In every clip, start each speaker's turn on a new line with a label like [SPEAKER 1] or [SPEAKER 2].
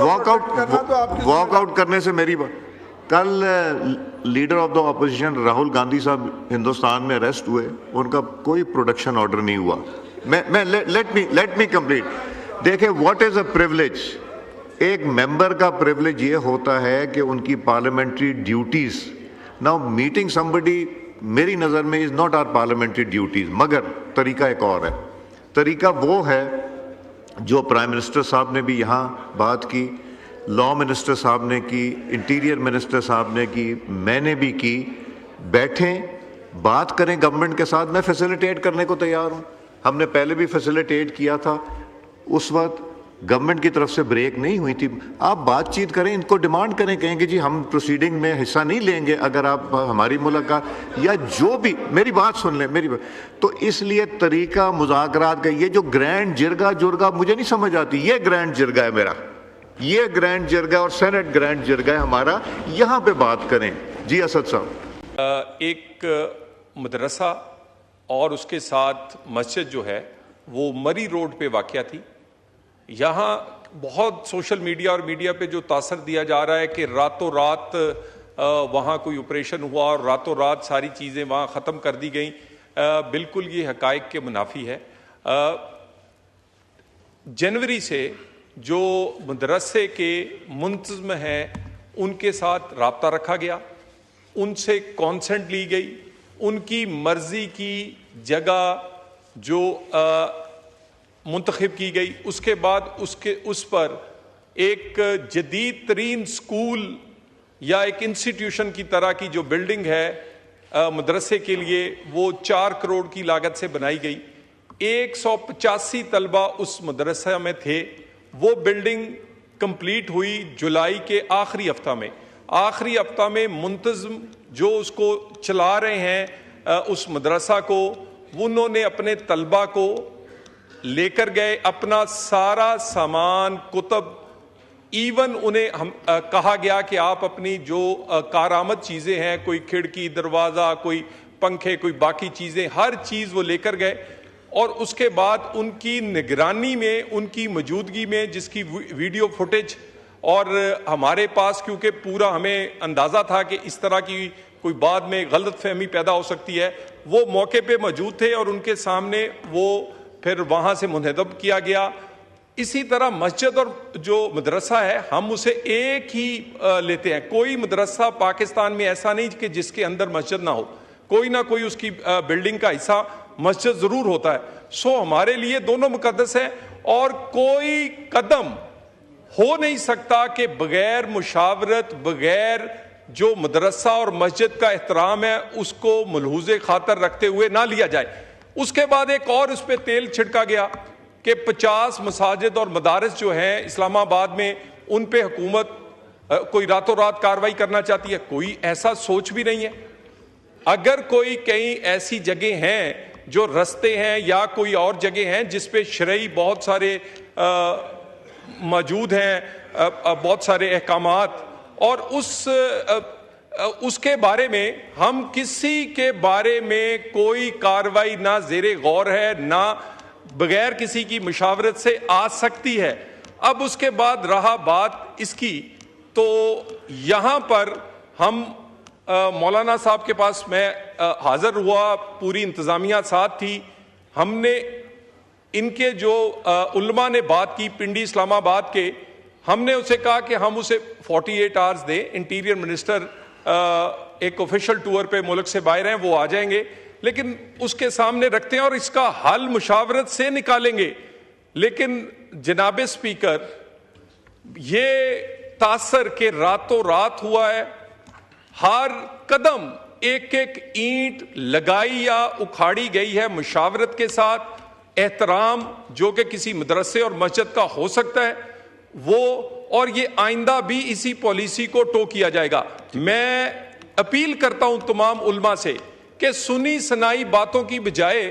[SPEAKER 1] Walkout करने से मेरी बात, कल leader of the opposition Rahul Gandhi साहब हिंदुस्तान में अरेस्ट हुए, उनका कोई प्रोडक्शन ऑर्डर नहीं हुआ। Let me complete. देखिए, व्हाट इज अ प्रिविलेज। एक मेंबर का प्रिविलेज ये होता है कि उनकी parliamentary duties, now meeting somebody मेरी नज़र में is not our parliamentary duties, मगर तरीका एक और है। तरीका वो है जो प्राइम मिनिस्टर साहब ने भी यहाँ बात की, लॉ मिनिस्टर साहब ने की, इंटीरियर मिनिस्टर साहब ने की, मैंने भी की। बैठें, बात करें गवर्नमेंट के साथ। मैं फैसिलिटेट करने को तैयार हूँ। हमने पहले भी फैसिलिटेट किया था, उस वक्त गवर्नमेंट की तरफ से ब्रेक नहीं हुई थी। आप बातचीत करें, इनको डिमांड करें, कहें कि जी हम प्रोसीडिंग में हिस्सा नहीं लेंगे अगर आप हमारी मुलाकात या जो भी, मेरी बात सुन लें, मेरी बात। तो इसलिए तरीका मुज़ाकरात का, ये जो ग्रैंड जिरगा जुर्गा मुझे नहीं समझ आती। ये ग्रैंड जिरगा है मेरा, ये ग्रैंड जिरगा और सेनेट ग्रैंड जिरगा है हमारा। यहाँ पे बात करें। जी असद साहब।
[SPEAKER 2] एक मदरसा और उसके साथ मस्जिद जो है वो मरी रोड पे वाक़या थी। यहाँ बहुत सोशल मीडिया और मीडिया पे जो तासर दिया जा रहा है कि रातों रात वहाँ कोई ऑपरेशन हुआ और रातों रात सारी चीज़ें वहाँ ख़त्म कर दी गई, बिल्कुल ये हक़ाइक़ के मुनाफी है। जनवरी से जो मदरसे के मुंतज़म हैं उनके साथ राब्ता रखा गया, उनसे कॉन्सेंट ली गई, उनकी मर्ज़ी की जगह जो मुंतखब की गई, उसके बाद उस पर एक जदीद तरीन स्कूल या एक इंस्टीट्यूशन की तरह की जो बिल्डिंग है मदरसे के लिए, वो 4 करोड़ की लागत से बनाई गई। 185 तलबा उस मदरसा में थे। वो बिल्डिंग कंप्लीट हुई जुलाई के आखिरी हफ्ता में। आखिरी हफ्ता में मुंतज़म जो उसको चला रहे हैं उस मदरसा को, उन्होंने अपने तलबा को लेकर गए, अपना सारा सामान, कुतब, इवन उन्हें कहा गया कि आप अपनी जो कारामद चीज़ें हैं, कोई खिड़की, दरवाज़ा, कोई पंखे, कोई बाकी चीज़ें, हर चीज़ वो लेकर गए। और उसके बाद उनकी निगरानी में, उनकी मौजूदगी में, जिसकी वीडियो फुटेज और हमारे पास, क्योंकि पूरा हमें अंदाज़ा था कि इस तरह की कोई बाद में गलत फहमी पैदा हो सकती है, वो मौके पे मौजूद थे और उनके सामने वो फिर वहाँ से मुनहदम किया गया। इसी तरह मस्जिद और जो मदरसा है, हम उसे एक ही लेते हैं। कोई मदरसा पाकिस्तान में ऐसा नहीं कि जिसके अंदर मस्जिद ना हो, कोई ना कोई उसकी बिल्डिंग का हिस्सा मस्जिद ज़रूर होता है। सो हमारे लिए दोनों मुकद्दस हैं और कोई कदम हो नहीं सकता कि बगैर मुशावरत, बगैर जो मदरसा और मस्जिद का एहतराम है उसको मलहूज़े खातर रखते हुए ना लिया जाए। उसके बाद एक और उस पर तेल छिड़का गया कि 50 मसाजिद और मदारस जो हैं इस्लामाबाद में, उन पे हुकूमत कोई रातों रात कार्रवाई करना चाहती है। कोई ऐसा सोच भी नहीं है। अगर कोई कहीं ऐसी जगह हैं जो रस्ते हैं या कोई और जगह हैं जिस पे शरई बहुत सारे मौजूद हैं, बहुत सारे अहकामात, और उसके बारे में हम किसी के बारे में कोई कार्रवाई ना ज़ेरे गौर है, ना बगैर किसी की मुशावरत से आ सकती है। अब उसके बाद रहा बात इसकी, तो यहाँ पर हम मौलाना साहब के पास मैं हाज़िर हुआ, पूरी इंतज़ामिया साथ थी। हमने इनके जो उलमा ने बात की, पिंडी इस्लामाबाद के, हमने उसे कहा कि हम उसे 48 आवर्स दें। इंटीरियर मिनिस्टर एक ऑफिशियल टूर पे मुल्क से बाहर हैं, वो आ जाएंगे, लेकिन उसके सामने रखते हैं और इसका हल मुशावरत से निकालेंगे। लेकिन जनाब स्पीकर, ये तासर के रातों रात हुआ है। हर कदम एक एक ईंट लगाई या उखाड़ी गई है मुशावरत के साथ। एहतराम जो कि किसी मदरसे और मस्जिद का हो सकता है वो, और ये आइंदा भी इसी पॉलिसी को टो किया जाएगा। मैं अपील करता हूं तमाम उलमा से कि सुनी सुनाई बातों की बजाय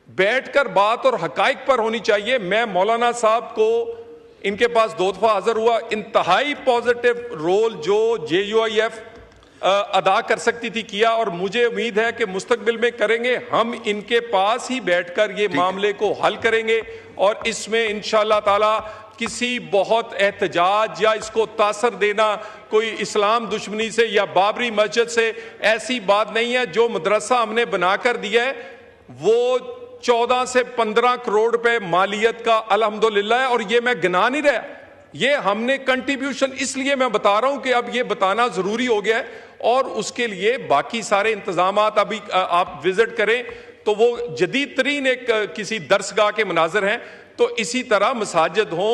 [SPEAKER 2] बैठकर बात और हकाइक पर होनी चाहिए। मैं मौलाना साहब को इनके पास 2 दफा हाजिर हुआ। इंतहाई पॉजिटिव रोल जो JUIF अदा कर सकती थी किया, और मुझे उम्मीद है कि मुस्तकबिल में करेंगे। हम इनके पास ही बैठकर ये मामले को हल करेंगे और इसमें इंशाअल्लाह ताला किसी बहुत एहतजाज या इसको तासर देना कोई इस्लाम दुश्मनी से या बाबरी मस्जिद से, ऐसी बात नहीं है। जो मदरसा हमने बनाकर दिया है वो 14 से 15 करोड़ रुपए मालियत का अल्हम्दुलिल्लाह है, और ये मैं गिना नहीं रहा, ये हमने कंट्रीब्यूशन, इसलिए मैं बता रहा हूं कि अब ये बताना जरूरी हो गया है। और उसके लिए बाकी सारे इंतजाम अभी आप विजिट करें तो वो जदीद तरीन एक किसी दरसगाह के मनाजर हैं। तो इसी तरह मसाजिद हों,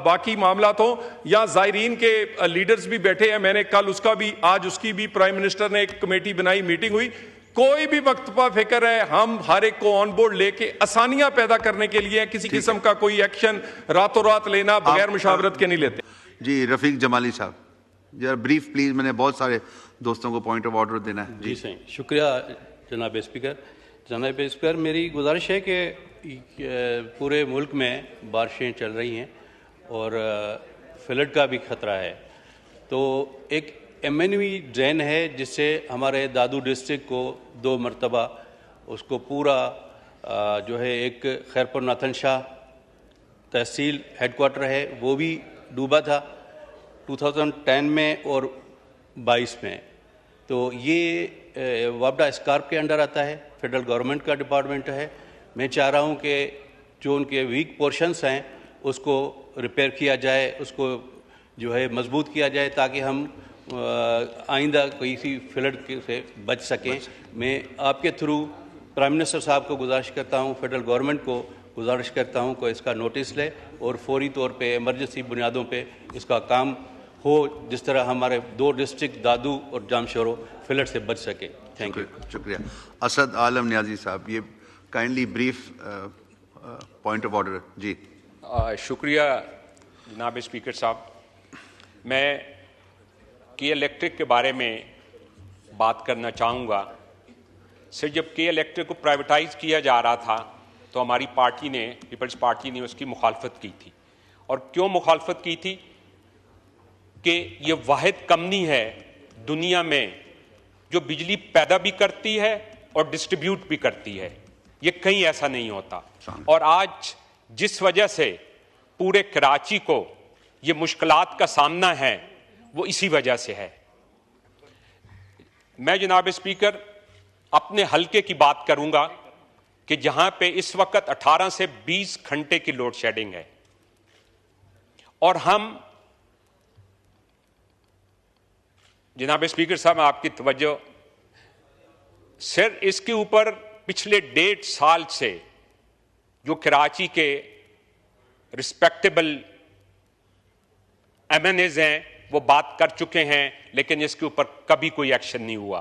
[SPEAKER 2] बाकी मामलात हों, या ज़ायरीन के लीडर्स भी बैठे हैं। मैंने कल उसका भी, आज उसकी भी प्राइम मिनिस्टर ने एक कमेटी बनाई, मीटिंग हुई। कोई भी मकतबा फिक्र है, हम हर एक को ऑन बोर्ड लेके आसानियां पैदा करने के लिए, किसी किस्म का कोई एक्शन रातों रात लेना बगैर मुशावरत के नहीं लेते।
[SPEAKER 3] जी रफीक जमाली साहब, जरा ब्रीफ प्लीज, मैंने बहुत सारे दोस्तों को पॉइंट ऑफ ऑर्डर देना है।
[SPEAKER 4] जी सही, शुक्रिया जनाब स्पीकर। जनाब स्पीकर, मेरी गुजारिश है कि पूरे मुल्क में बारिशें चल रही हैं और फ्लड का भी खतरा है। तो एक एमएनवी ड्रेन है जिससे हमारे दादू डिस्ट्रिक्ट को 2 मरतबा उसको पूरा जो है, एक खैरपुर नाथन शाह तहसील हेडक्वार्टर है वो भी डूबा था 2010 में और 22 में। तो ये वापडा स्कार्प के अंडर आता है, फेडरल गवर्नमेंट का डिपार्टमेंट है। मैं चाह रहा हूँ कि जो उनके वीक पोर्शंस हैं उसको रिपेयर किया जाए, उसको जो है मजबूत किया जाए, ताकि हम आइंदा किसी फ्लड से बच सकें। मैं आपके थ्रू प्राइम मिनिस्टर साहब को गुजारिश करता हूँ, फेडरल गवर्नमेंट को गुजारिश करता हूँ कि इसका नोटिस ले और फौरी तौर पे इमरजेंसी बुनियादों पे इसका काम हो, जिस तरह हमारे 2 डिस्ट्रिक्ट दादू और जामशोरो फ्लड से बच सके। Thank you.
[SPEAKER 3] शुक्रिया। असद आलम न्याजी साहब, ये kindly brief point of order. जी
[SPEAKER 5] शुक्रिया जनाब स्पीकर साहब। मैं के इलेक्ट्रिक के बारे में बात करना चाहूँगा। सर, जब के इलेक्ट्रिक को प्राइवेटाइज किया जा रहा था तो हमारी पार्टी ने, पीपल्स पार्टी ने उसकी मुखालफत की थी। और क्यों मुखालफत की थी? कि ये वाहिद कंपनी है दुनिया में जो बिजली पैदा भी करती है और डिस्ट्रीब्यूट भी करती है, ये कहीं ऐसा नहीं होता। और आज जिस वजह से पूरे कराची को ये मुश्किलात का सामना है वो इसी वजह से है। मैं जनाब स्पीकर अपने हलके की बात करूंगा कि जहां पे इस वक्त 18 से 20 घंटे की लोड शेडिंग है, और हम, जनाब स्पीकर साहब आपकी तवज्जो, सर इसके ऊपर पिछले 1.5 साल से जो कराची के रिस्पेक्टेबल एमएनएज हैं वो बात कर चुके हैं, लेकिन इसके ऊपर कभी कोई एक्शन नहीं हुआ।